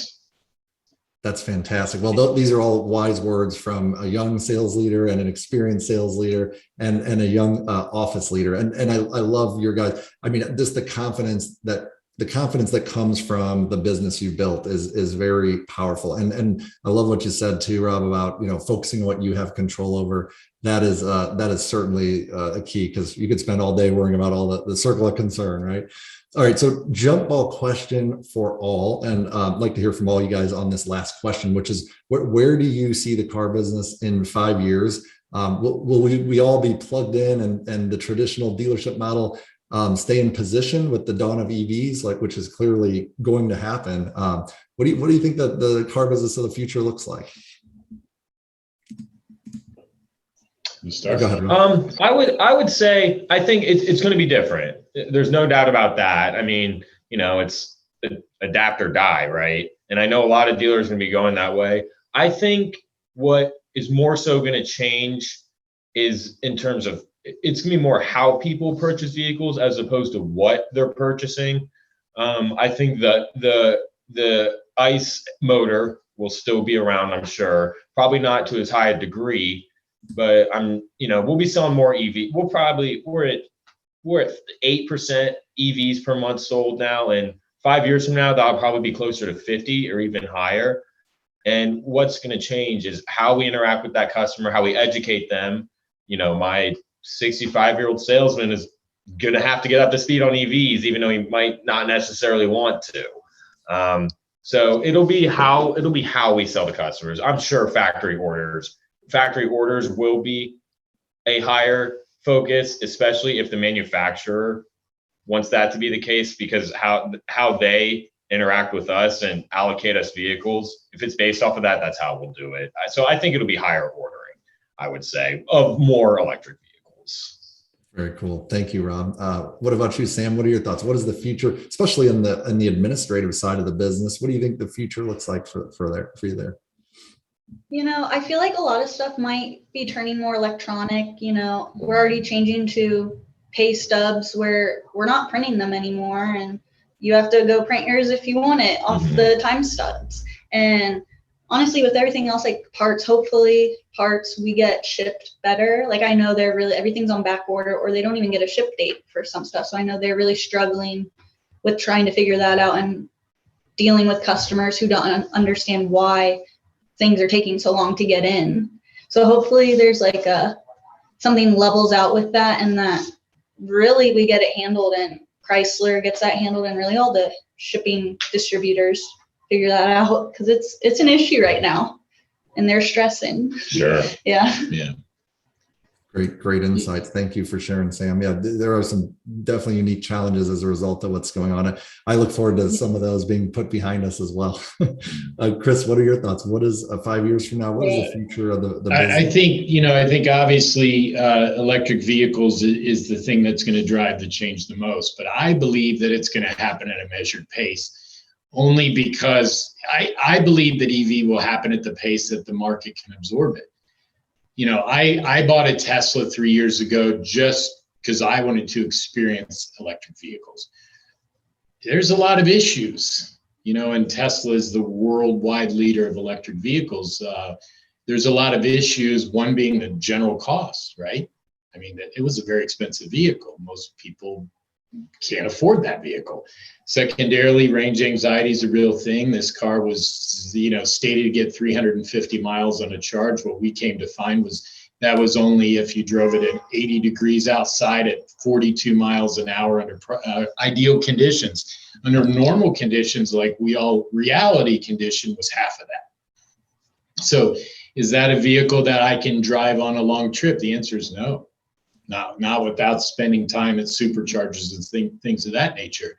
That's fantastic. Well, these are all wise words from a young sales leader and an experienced sales leader and a young office leader. And I love your guys. I mean, just the confidence that comes from the business you built is very powerful. And I love what you said too, Rob, about, focusing on what you have control over. That is certainly a key, because you could spend all day worrying about all the circle of concern, right? All right, so jump ball question for all, and I'd like to hear from all you guys on this last question, which is where do you see the car business in 5 years? Will we all be plugged in and the traditional dealership model stay in position with the dawn of EVs, which is clearly going to happen? What do you think that the car business of the future looks like? Start. Go ahead. I would say I think it's going to be different. There's no doubt about that. I mean, it's adapt or die, right? And I know a lot of dealers are going to be going that way. I think what is more so going to change is in terms of it's going to be more how people purchase vehicles as opposed to what they're purchasing. I think that the ICE motor will still be around, I'm sure, probably not to as high a degree. But we'll be selling more EV. We're at 8% EVs per month sold now, and 5 years from now that'll probably be closer to 50 or even higher. And what's going to change is how we interact with that customer, how we educate them. My 65-year-old salesman is going to have to get up to speed on EVs, even though he might not necessarily want to. So it'll be how we sell to customers. I'm sure factory orders will be a higher focus, especially if the manufacturer wants that to be the case, because how they interact with us and allocate us vehicles, if it's based off of that, that's how we'll do it. So I think it'll be higher ordering, I would say, of more electric vehicles. Very cool. Thank you, Rob. What about you, Sam? What are your thoughts? What is the future, especially in the administrative side of the business? What do you think the future looks like for you there? I feel like a lot of stuff might be turning more electronic. We're already changing to pay stubs where we're not printing them anymore, and you have to go print yours if you want it off the time stubs. And honestly, with everything else, like hopefully parts we get shipped better. Like I know everything's on back order, or they don't even get a ship date for some stuff. So I know they're really struggling with trying to figure that out and dealing with customers who don't understand why things are taking so long to get in. So hopefully there's something levels out with that, and that really we get it handled, and Chrysler gets that handled, and really all the shipping distributors figure that out, because it's an issue right now and they're stressing. Sure. Yeah. Great insights. Thank you for sharing, Sam. Yeah, there are some definitely unique challenges as a result of what's going on. I look forward to some of those being put behind us as well. Chris, what are your thoughts? What is 5 years from now? What is the future of the business? I think obviously electric vehicles is the thing that's going to drive the change the most. But I believe that it's going to happen at a measured pace, only because I believe that EV will happen at the pace that the market can absorb it. I bought a Tesla 3 years ago just because I wanted to experience electric vehicles. There's a lot of issues, and Tesla is the worldwide leader of electric vehicles. There's a lot of issues, one being the general cost, right? I mean, it was a very expensive vehicle. Most people can't afford that vehicle. Secondarily, range anxiety is a real thing. This car was, stated to get 350 miles on a charge. What we came to find was that was only if you drove it at 80 degrees outside at 42 miles an hour under ideal conditions. Under normal conditions, reality condition was half of that. So is that a vehicle that I can drive on a long trip? The answer is no. Not without spending time at superchargers and things of that nature.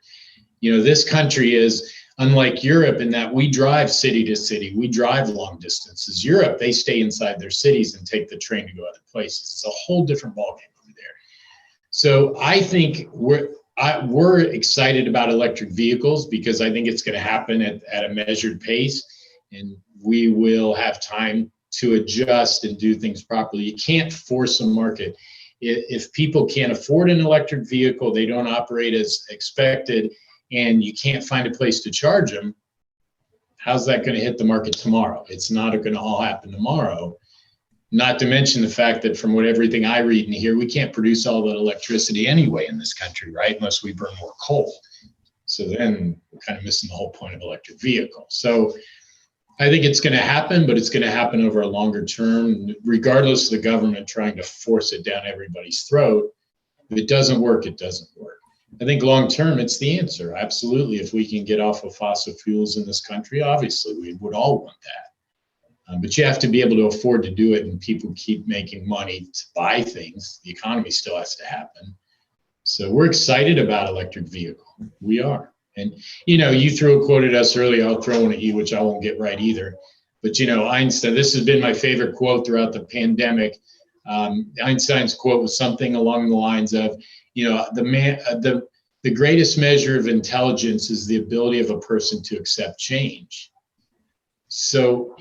This country is unlike Europe in that we drive city to city. We drive long distances. Europe, they stay inside their cities and take the train to go other places. It's a whole different ballgame over there. So I think we're excited about electric vehicles because I think it's going to happen at a measured pace, and we will have time to adjust and do things properly. You can't force a market. If people can't afford an electric vehicle, they don't operate as expected, and you can't find a place to charge them, how's that going to hit the market tomorrow? It's not going to all happen tomorrow. Not to mention the fact that from everything I read and hear, we can't produce all that electricity anyway in this country, right? Unless we burn more coal. So then we're kind of missing the whole point of electric vehicles. So I think it's going to happen, but it's going to happen over a longer term, regardless of the government trying to force it down everybody's throat. If it doesn't work, it doesn't work. I think long term, it's the answer. Absolutely. If we can get off of fossil fuels in this country, obviously we would all want that. But you have to be able to afford to do it, and people keep making money to buy things. The economy still has to happen. So we're excited about electric vehicle. We are. And, you threw a quote at us earlier. I'll throw one at you, which I won't get right either. But, Einstein, this has been my favorite quote throughout the pandemic. Einstein's quote was something along the lines of, the greatest measure of intelligence is the ability of a person to accept change. So,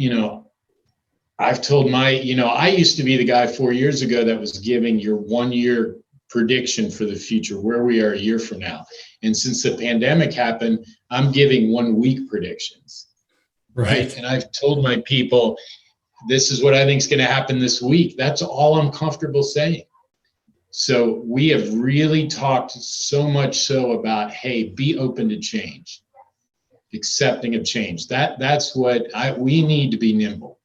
I've told I used to be the guy 4 years ago that was giving your 1 year prediction for the future, where we are a year from now. And since the pandemic happened, I'm giving 1 week predictions. Right. And I've told my people, this is what I think is going to happen this week. That's all I'm comfortable saying. So we have really talked so much so about, hey, be open to change, accepting of change. That's what we need to be nimble.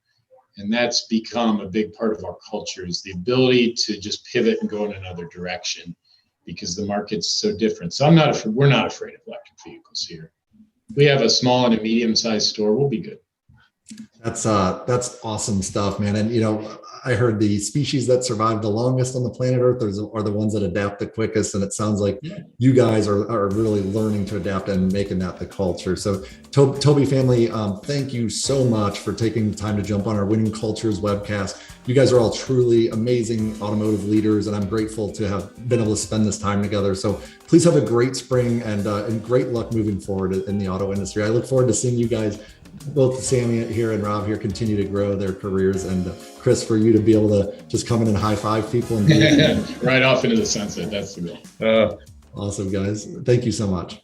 And that's become a big part of our culture, is the ability to just pivot and go in another direction because the market's so different. So we're not afraid of electric vehicles here. We have a small and a medium-sized store. We'll be good. That's awesome stuff, man. And, I heard the species that survive the longest on the planet Earth are the ones that adapt the quickest. And it sounds like you guys are really learning to adapt and making that the culture. So Tobey family, thank you so much for taking the time to jump on our Winning Cultures webcast. You guys are all truly amazing automotive leaders, and I'm grateful to have been able to spend this time together. So please have a great spring and great luck moving forward in the auto industry. I look forward to seeing you guys, both Sammy here and Rob here, continue to grow their careers, and Chris, for you to be able to just come in and high five people and right off into the sunset. That's the goal. Awesome, guys. Thank you so much.